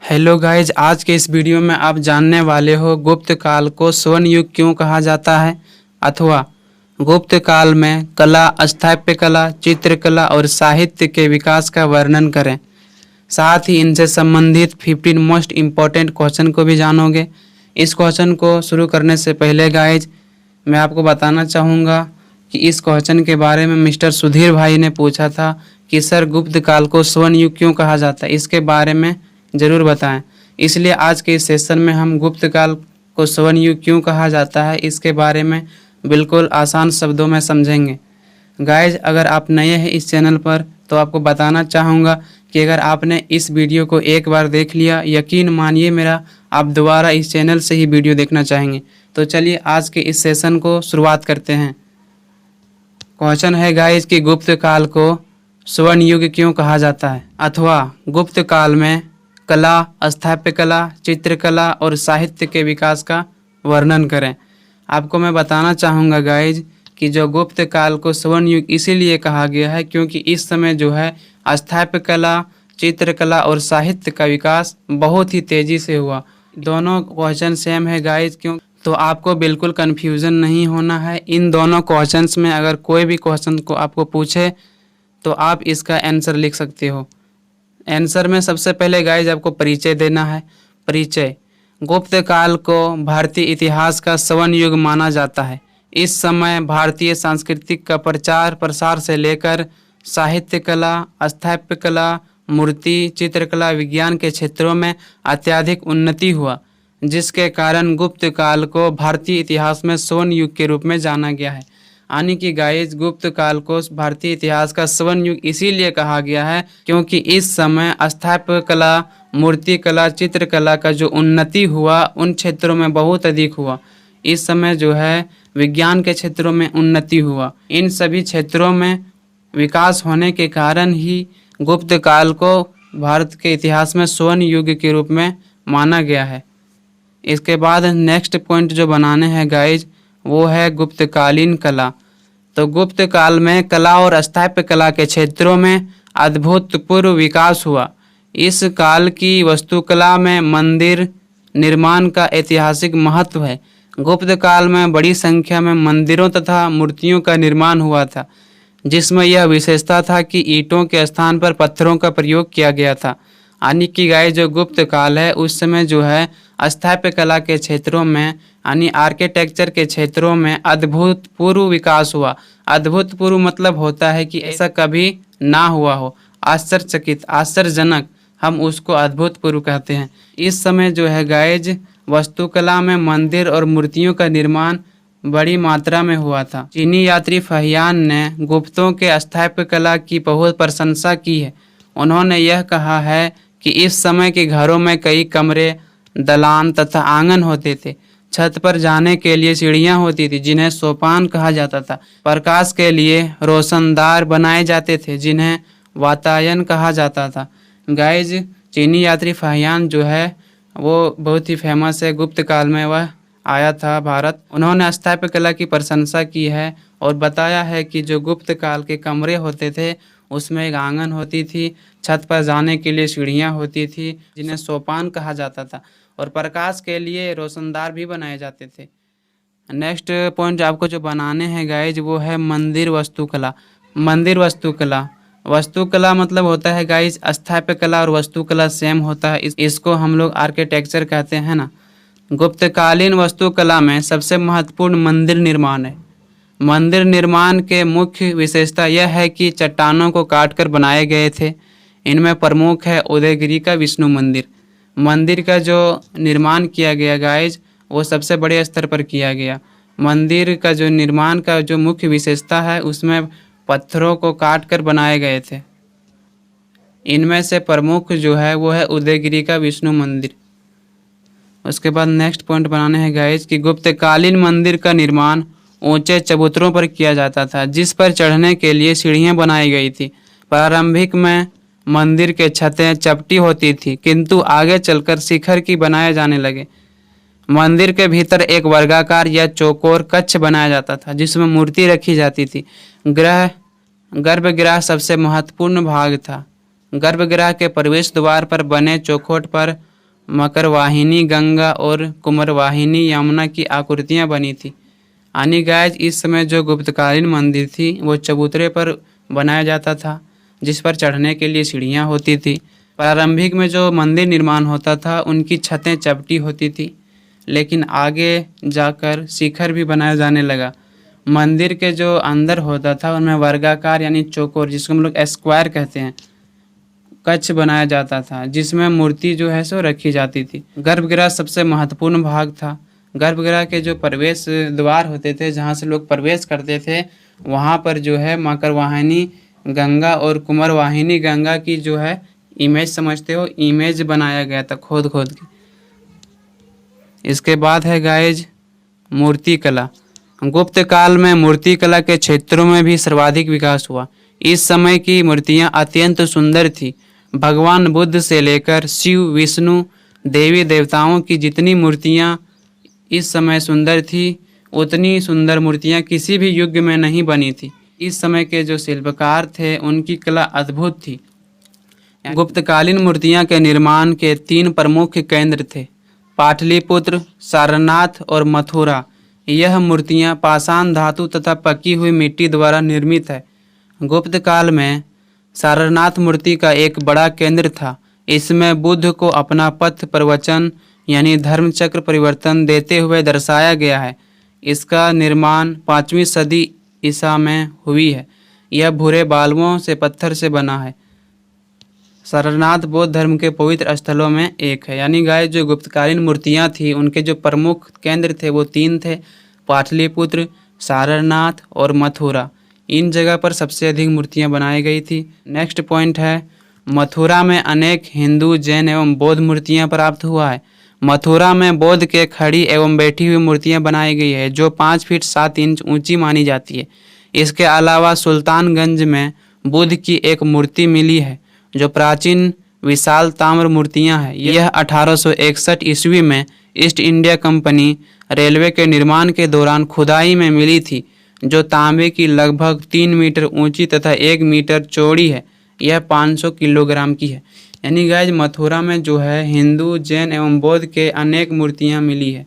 Hello guys, आज के इस वीडियो में आप जानने वाले हो गुप्त काल को स्वर्ण युग क्यों कहा जाता है अथवा गुप्त काल में कला, स्थापत्य कला, चित्रकला और साहित्य के विकास का वर्णन करें। साथ ही इनसे संबंधित 15 मोस्ट इम्पोर्टेंट क्वेश्चन को भी जानोगे। इस क्वेश्चन को शुरू करने से पहले गाइज मैं आपको बताना चाहूँगा कि इस क्वेश्चन के बारे में मिस्टर सुधीर भाई ने पूछा था कि सर गुप्त काल को स्वर्ण युग क्यों कहा जाता है, इसके बारे में ज़रूर बताएं। इसलिए आज के इस सेशन में हम गुप्त काल को स्वर्ण युग क्यों कहा जाता है इसके बारे में बिल्कुल आसान शब्दों में समझेंगे। गाइज, अगर आप नए हैं इस चैनल पर तो आपको बताना चाहूँगा कि अगर आपने इस वीडियो को एक बार देख लिया, यकीन मानिए मेरा, आप दोबारा इस चैनल से ही वीडियो देखना चाहेंगे। तो चलिए आज के इस सेशन को शुरुआत करते हैं। क्वेश्चन है गाइज कि गुप्त काल को स्वर्ण युग क्यों कहा जाता है अथवा गुप्त काल में कला, स्थापत्य कला, चित्रकला और साहित्य के विकास का वर्णन करें। आपको मैं बताना चाहूँगा गाइज कि जो गुप्त काल को स्वर्ण युग इसीलिए कहा गया है क्योंकि इस समय जो है स्थापत्य कला, चित्रकला और साहित्य का विकास बहुत ही तेज़ी से हुआ। दोनों क्वेश्चन सेम है गाइज, क्यों तो आपको बिल्कुल कन्फ्यूज़न नहीं होना है। इन दोनों क्वेश्चंस में अगर कोई भी क्वेश्चन को आपको पूछे तो आप इसका आंसर लिख सकते हो। आंसर में सबसे पहले गाइज आपको परिचय देना है। परिचय: गुप्त काल को भारतीय इतिहास का स्वर्ण युग माना जाता है। इस समय भारतीय सांस्कृतिक का प्रचार प्रसार से लेकर साहित्य कला, स्थापत्य कला, मूर्ति, चित्रकला, विज्ञान के क्षेत्रों में अत्यधिक उन्नति हुआ, जिसके कारण गुप्त काल को भारतीय इतिहास में स्वर्ण युग के रूप में जाना गया है। यानी कि गाइज गुप्त काल को भारतीय इतिहास का स्वर्ण युग इसीलिए कहा गया है क्योंकि इस समय स्थापत्य कला, मूर्ति कला, चित्रकला का जो उन्नति हुआ उन क्षेत्रों में बहुत अधिक हुआ। इस समय जो है विज्ञान के क्षेत्रों में उन्नति हुआ। इन सभी क्षेत्रों में विकास होने के कारण ही गुप्त काल को भारत के इतिहास में स्वर्ण युग के रूप में माना गया है। इसके बाद नेक्स्ट पॉइंट जो बनाने हैं गाइज वो है गुप्तकालीन कला। तो गुप्त काल में कला और स्थापत्य कला के क्षेत्रों में अभूतपूर्व विकास हुआ। इस काल की वास्तुकला में मंदिर निर्माण का ऐतिहासिक महत्व है। गुप्त काल में बड़ी संख्या में मंदिरों तथा मूर्तियों का निर्माण हुआ था, जिसमें यह विशेषता था कि ईंटों के स्थान पर पत्थरों का प्रयोग किया गया था। यानी कि गाइस जो गुप्त काल है उस समय जो है स्थापत्य कला के क्षेत्रों में यानी आर्किटेक्चर के क्षेत्रों में अभूतपूर्व विकास हुआ। अभूतपूर्व मतलब होता है कि ऐसा कभी ना हुआ हो, आश्चर्यचकित, आश्चर्यजनक, हम उसको अभूतपूर्व कहते हैं। इस समय जो है गाइज वास्तुकला में मंदिर और मूर्तियों का निर्माण बड़ी मात्रा में हुआ था। चीनी यात्री फहियान ने गुप्तों के स्थापत्य कला की बहुत प्रशंसा की है। उन्होंने यह कहा है कि इस समय के घरों में कई कमरे, दलान तथा आंगन होते थे। छत पर जाने के लिए सीढ़ियां होती थी जिन्हें सोपान कहा जाता था। प्रकाश के लिए रोशनदार बनाए जाते थे जिन्हें वातायन कहा जाता था। गाइज चीनी यात्री फहियान जो है वो बहुत ही फेमस है। गुप्त काल में वह आया था भारत। उन्होंने स्थापत्य कला की प्रशंसा की है और बताया है कि जो गुप्त काल के कमरे होते थे उसमें एक आंगन होती थी, छत पर जाने के लिए सीढ़ियाँ होती थी जिन्हें सोपान कहा जाता था और प्रकाश के लिए रोशनदार भी बनाए जाते थे। नेक्स्ट पॉइंट आपको जो बनाने हैं गाइज वो है मंदिर वास्तुकला। मंदिर वास्तुकला, वास्तुकला मतलब होता है गाइज स्थापत्य कला और वास्तुकला सेम होता है। इसको हम लोग आर्किटेक्चर कहते हैं ना। गुप्तकालीन वास्तुकला में सबसे महत्वपूर्ण मंदिर निर्माण है। मंदिर निर्माण के मुख्य विशेषता यह है कि चट्टानों को काटकर बनाए गए थे। इनमें प्रमुख है उदयगिरी का विष्णु मंदिर। मंदिर का जो निर्माण किया गया गाइज वो सबसे बड़े स्तर पर किया गया। मंदिर का जो निर्माण का जो मुख्य विशेषता है उसमें पत्थरों को काटकर बनाए गए थे। इनमें से प्रमुख जो है वो है उदयगिरी का विष्णु मंदिर। उसके बाद नेक्स्ट पॉइंट बनाने हैं गाइज कि गुप्तकालीन मंदिर का निर्माण ऊंचे चबूतरों पर किया जाता था जिस पर चढ़ने के लिए सीढ़ियां बनाई गई थी। प्रारंभिक में मंदिर के छतें चपटी होती थी किंतु आगे चलकर शिखर की बनाए जाने लगे। मंदिर के भीतर एक वर्गाकार या चौकोर कक्ष बनाया जाता था जिसमें मूर्ति रखी जाती थी। गर्भगृह सबसे महत्वपूर्ण भाग था। गर्भगृह के प्रवेश द्वार पर बने चौखट पर मकरवाहिनी गंगा और कुमारवाहिनी यमुना की आकृतियां बनी थी। यानी गाइज इस समय जो गुप्तकालीन मंदिर थी वो चबूतरे पर बनाया जाता था, जिस पर चढ़ने के लिए सीढ़ियाँ होती थी। प्रारंभिक में जो मंदिर निर्माण होता था उनकी छतें चपटी होती थी, लेकिन आगे जाकर शिखर भी बनाया जाने लगा। मंदिर के जो अंदर होता था उनमें वर्गाकार यानी चौकोर, जिसको हम लोग स्क्वायर कहते हैं, कक्ष बनाया जाता था, जिसमें मूर्ति जो है सो रखी जाती थी। गर्भगृह सबसे महत्वपूर्ण भाग था। गर्भगृह के जो प्रवेश द्वार होते थे, जहाँ से लोग प्रवेश करते थे, वहाँ पर जो है मकरवाहिनी गंगा और कुमारवाहिनी गंगा की जो है इमेज, समझते हो, इमेज बनाया गया था खोद खोद के। इसके बाद है गाइज मूर्ति कला। गुप्त काल में मूर्ति कला के क्षेत्रों में भी सर्वाधिक विकास हुआ। इस समय की मूर्तियां अत्यंत सुंदर थी। भगवान बुद्ध से लेकर शिव, विष्णु, देवी देवताओं की जितनी मूर्तियां इस समय सुंदर थी, उतनी सुंदर मूर्तियां किसी भी युग में नहीं बनी थी। इस समय के जो शिल्पकार थे उनकी कला अद्भुत थी। गुप्तकालीन मूर्तियां के निर्माण के 3 प्रमुख केंद्र थे, पाटलिपुत्र, सारनाथ और मथुरा। यह मूर्तियां पाषाण धातु तथा पकी हुई मिट्टी द्वारा निर्मित है। गुप्त काल में सारनाथ मूर्ति का एक बड़ा केंद्र था। इसमें बुद्ध को अपना पथ प्रवचन यानी धर्मचक्र परिवर्तन देते हुए दर्शाया गया है। इसका निर्माण 5वीं सदी ईसा में हुई है। यह भूरे बालुओं से पत्थर से बना है। सारनाथ बौद्ध धर्म के पवित्र स्थलों में एक है। यानी गाइस जो गुप्तकालीन मूर्तियां थी उनके जो प्रमुख केंद्र थे वो 3 थे, पाटलिपुत्र, सारनाथ और मथुरा। इन जगह पर सबसे अधिक मूर्तियां बनाई गई थी। नेक्स्ट पॉइंट है, मथुरा में अनेक हिंदू, जैन एवं बौद्ध मूर्तियां प्राप्त हुआ है। मथुरा में बौद्ध के खड़ी एवं बैठी हुई मूर्तियां बनाई गई है, जो 5 फीट 7 इंच ऊंची मानी जाती है। इसके अलावा सुल्तानगंज में बुद्ध की एक मूर्ति मिली है, जो प्राचीन विशाल ताम्र मूर्तियां हैं। यह 1861 ईस्वी में ईस्ट इंडिया कंपनी रेलवे के निर्माण के दौरान खुदाई में मिली थी, जो तांबे की लगभग 3 मीटर ऊंची तथा 1 मीटर चौड़ी है। यह 500 किलोग्राम की है। यानी गाइज मथुरा में जो है हिंदू, जैन एवं बौद्ध के अनेक मूर्तियां मिली है।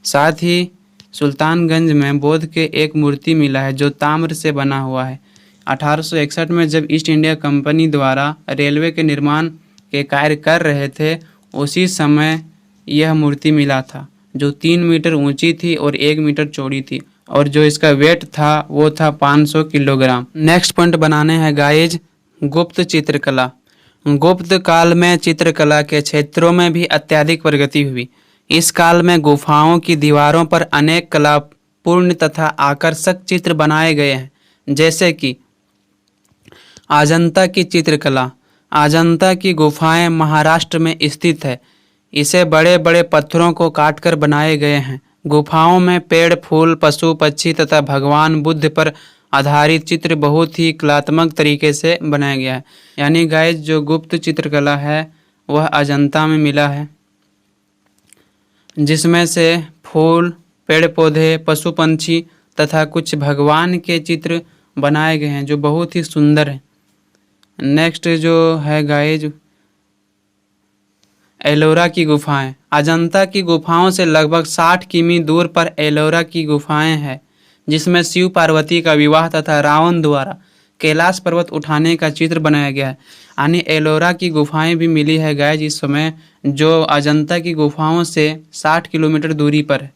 साथ ही सुल्तानगंज में बौद्ध के एक मूर्ति मिला है, जो ताम्र से बना हुआ है। 1861 में जब ईस्ट इंडिया कंपनी द्वारा रेलवे के निर्माण के कार्य कर रहे थे, उसी समय यह मूर्ति मिला था, जो 3 मीटर ऊंची थी और 1 मीटर चौड़ी थी, और जो इसका वेट था वो था 500 किलोग्राम। नेक्स्ट पॉइंट बनाने हैं गाइज गुप्त चित्रकला। गुप्त काल में चित्रकला के क्षेत्रों में भी अत्यधिक प्रगति हुई। इस काल में गुफाओं की दीवारों पर अनेक कलापूर्ण तथा आकर्षक चित्र बनाए गए हैं, जैसे कि अजंता की चित्रकला। अजंता की गुफाएं महाराष्ट्र में स्थित है। इसे बड़े बड़े पत्थरों को काटकर बनाए गए हैं। गुफाओं में पेड़, फूल, पशु, पक्षी तथा भगवान बुद्ध पर आधारित चित्र बहुत ही कलात्मक तरीके से बनाया गया है। यानी गाइस जो गुप्त चित्रकला है वह अजंता में मिला है, जिसमें से फूल, पेड़ पौधे, पशु पंछी तथा कुछ भगवान के चित्र बनाए गए हैं, जो बहुत ही सुंदर है। नेक्स्ट जो है गाइज एलोरा की गुफाएं। अजंता की गुफाओं से लगभग 60 किमी दूर पर एलोरा की गुफाएं हैं, जिसमें शिव पार्वती का विवाह तथा रावण द्वारा कैलाश पर्वत उठाने का चित्र बनाया गया है। यानी एलोरा की गुफाएं भी मिली है गाइज इस समय, जो अजंता की गुफाओं से 60 किलोमीटर दूरी पर है।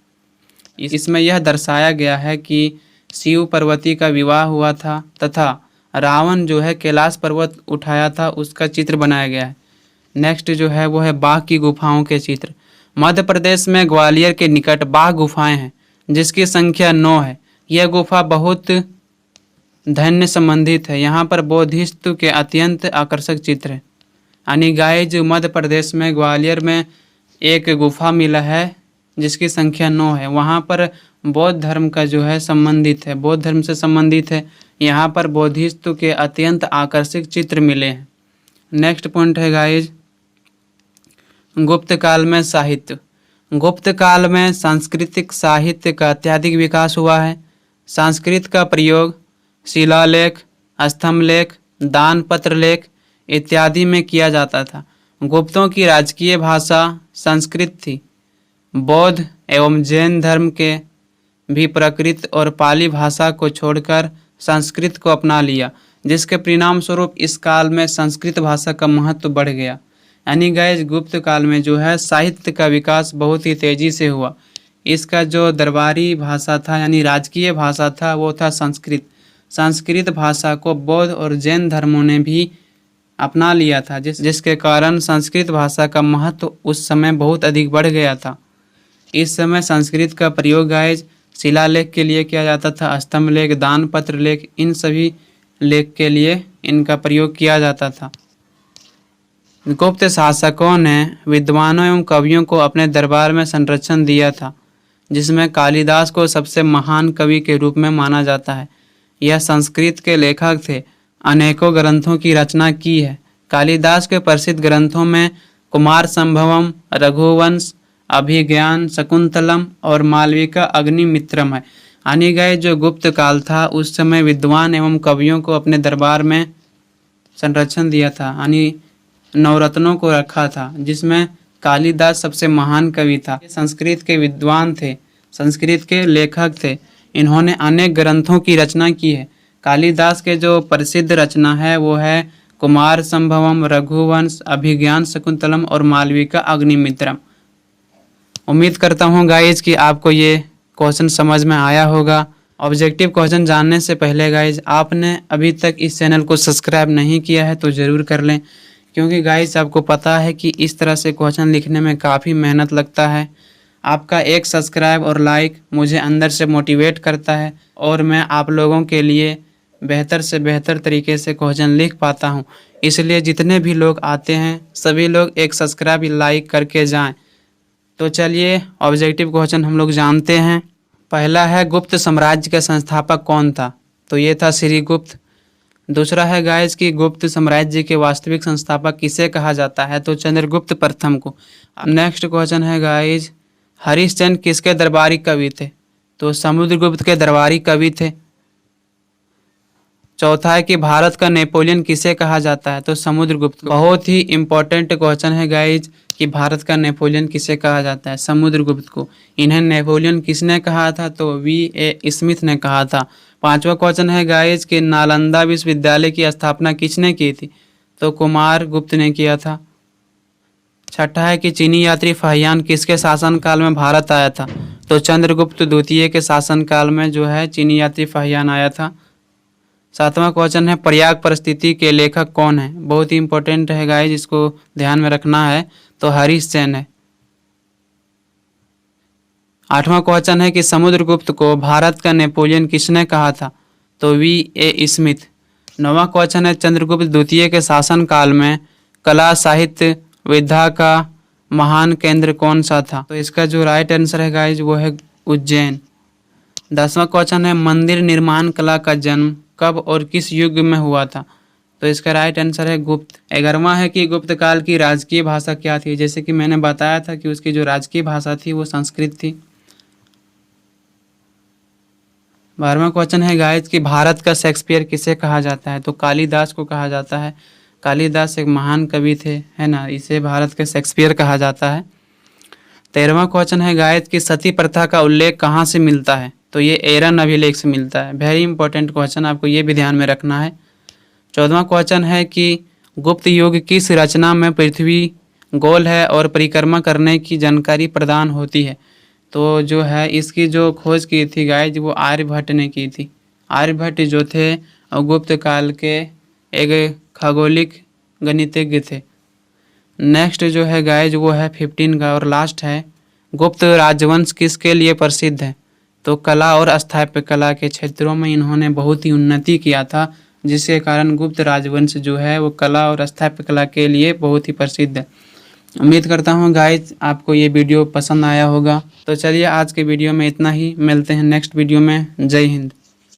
इसमें यह दर्शाया गया है कि शिव पार्वती का विवाह हुआ था तथा रावण जो है कैलाश पर्वत उठाया था, उसका चित्र बनाया गया है। नेक्स्ट जो है वो है बाघ की गुफाओं के चित्र। मध्य प्रदेश में ग्वालियर के निकट बाघ गुफाएं हैं, जिसकी संख्या 9 है। यह गुफा बहुत धन्य संबंधित है। यहाँ पर बोधिसत्व के अत्यंत आकर्षक चित्र है। यानी गाइज मध्य प्रदेश में ग्वालियर में एक गुफा मिला है जिसकी संख्या 9 है। वहाँ पर बौद्ध धर्म का जो है संबंधित है, बौद्ध धर्म से संबंधित है। यहाँ पर बोधिसत्व के अत्यंत आकर्षक चित्र मिले हैं। नेक्स्ट पॉइंट है गाइज गुप्त काल में साहित्य। गुप्त काल में सांस्कृतिक साहित्य का अत्यधिक विकास हुआ है। संस्कृत का प्रयोग शिलालेख, स्तंभ लेख, दान पत्र लेख इत्यादि में किया जाता था। गुप्तों की राजकीय भाषा संस्कृत थी। बौद्ध एवं जैन धर्म के भी प्राकृत और पाली भाषा को छोड़कर संस्कृत को अपना लिया, जिसके परिणाम स्वरूप इस काल में संस्कृत भाषा का महत्व बढ़ गया। यानी गाइस गुप्त काल में जो है साहित्य का विकास बहुत ही तेजी से हुआ। इसका जो दरबारी भाषा था यानी राजकीय भाषा था वो था संस्कृत। संस्कृत भाषा को बौद्ध और जैन धर्मों ने भी अपना लिया था, जिसके कारण संस्कृत भाषा का महत्व उस समय बहुत अधिक बढ़ गया था। इस समय संस्कृत का प्रयोग गाइस शिलालेख के लिए किया जाता था, स्तंभ लेख, दान पत्र लेख, इन सभी लेख के लिए इनका प्रयोग किया जाता था। गुप्त शासकों ने विद्वानों एवं कवियों को अपने दरबार में संरक्षण दिया था, जिसमें कालिदास को सबसे महान कवि के रूप में माना जाता है। यह संस्कृत के लेखक थे, अनेकों ग्रंथों की रचना की है। कालिदास के प्रसिद्ध ग्रंथों में कुमार संभवम, रघुवंश, अभिज्ञान शकुंतलम और मालविका अग्निमित्रम है। यानी गए जो गुप्त काल था उस समय विद्वान एवं कवियों को अपने दरबार में संरक्षण दिया था, यानी नवरत्नों को रखा था, जिसमें कालिदास सबसे महान कवि था। संस्कृत के विद्वान थे, संस्कृत के लेखक थे, इन्होंने अनेक ग्रंथों की रचना की है। कालिदास के जो प्रसिद्ध रचना है वो है कुमार संभवम, रघुवंश, अभिज्ञान शकुंतलम और मालविका अग्निमित्रम। उम्मीद करता हूँ गाइज कि आपको ये क्वेश्चन समझ में आया होगा। ऑब्जेक्टिव क्वेश्चन जानने से पहले गाइज आपने अभी तक इस चैनल को सब्सक्राइब नहीं किया है तो ज़रूर कर लें, क्योंकि गाइज आपको पता है कि इस तरह से क्वेश्चन लिखने में काफ़ी मेहनत लगता है। आपका एक सब्सक्राइब और लाइक मुझे अंदर से मोटिवेट करता है और मैं आप लोगों के लिए बेहतर से बेहतर तरीके से क्वेश्चन लिख पाता हूँ। इसलिए जितने भी लोग आते हैं सभी लोग एक सब्सक्राइब लाइक करके जाएं। तो चलिए ऑब्जेक्टिव क्वेश्चन हम लोग जानते हैं। पहला है गुप्त साम्राज्य का संस्थापक कौन था? तो ये था श्रीगुप्त। दूसरा है गाइस कि गुप्त साम्राज्य के वास्तविक संस्थापक किसे कहा जाता है? तो चंद्रगुप्त प्रथम को। नेक्स्ट क्वेश्चन है गाइस हरिश्चंद्र किसके दरबारी कवि थे? तो समुद्रगुप्त के दरबारी कवि थे। चौथा है कि भारत का नेपोलियन किसे कहा जाता है? तो समुद्रगुप्त। बहुत ही इंपॉर्टेंट क्वेश्चन है गाइज कि भारत का नेपोलियन किसे कहा जाता है? समुद्रगुप्त को। इन्हें नेपोलियन किसने कहा था? तो V.A. स्मिथ ने कहा था। पांचवा क्वेश्चन है गाइज कि नालंदा विश्वविद्यालय की स्थापना किसने की थी? तो कुमार गुप्त ने किया था। छठा है कि चीनी यात्री फाहियान किसके शासनकाल में भारत आया था? तो चंद्रगुप्त द्वितीय के शासनकाल में जो है चीनी यात्री फाहियान आया था। सातवां क्वेश्चन है प्रयाग परिस्थिति के लेखक कौन है? बहुत ही इंपॉर्टेंट है गाइज, इसको ध्यान में रखना है। तो हरिश्चंद्र है। आठवां क्वेश्चन है कि समुद्रगुप्त को भारत का नेपोलियन किसने कहा था? तो V.A. स्मिथ। नौवां क्वेश्चन है चंद्रगुप्त द्वितीय के शासन काल में कला साहित्य विद्या का महान केंद्र कौन सा था? तो इसका जो राइट आंसर है गाइज वो है उज्जैन। 10वां क्वेश्चन है मंदिर निर्माण कला का जन्म कब और किस युग में हुआ था? तो इसका राइट आंसर है गुप्त। 11वां है कि गुप्त काल की राजकीय भाषा क्या थी? जैसे कि मैंने बताया था कि उसकी जो राजकीय भाषा थी वो संस्कृत थी। 12वां क्वेश्चन है गाइस कि भारत का शेक्सपियर किसे कहा जाता है? तो कालिदास को कहा जाता है। कालिदास एक महान कवि थे, है ना, इसे भारत के शेक्सपियर कहा जाता है। 13वां क्वेश्चन है गाइस कि सती प्रथा का उल्लेख कहाँ से मिलता है? तो ये एरन अभिलेख से मिलता है। वेरी इंपॉर्टेंट क्वेश्चन, आपको ये भी ध्यान में रखना है। 14वां क्वेश्चन है कि गुप्त युग किस रचना में पृथ्वी गोल है और परिक्रमा करने की जानकारी प्रदान होती है? तो जो है इसकी जो खोज की थी गाइज वो आर्यभट्ट ने की थी। आर्यभट्ट जो थे गुप्त काल के एक खगोलिक गणितज्ञ थे। नेक्स्ट जो है गाइज वो है 15 का और लास्ट है गुप्त राजवंश किसके लिए प्रसिद्ध है? तो कला और स्थापत्य कला के क्षेत्रों में इन्होंने बहुत ही उन्नति किया था, जिसके कारण गुप्त राजवंश जो है वो कला और स्थापत्य कला के लिए बहुत ही प्रसिद्ध है। उम्मीद करता हूँ गाइज आपको ये वीडियो पसंद आया होगा। तो चलिए आज के वीडियो में इतना ही, मिलते हैं नेक्स्ट वीडियो में। जय हिंद।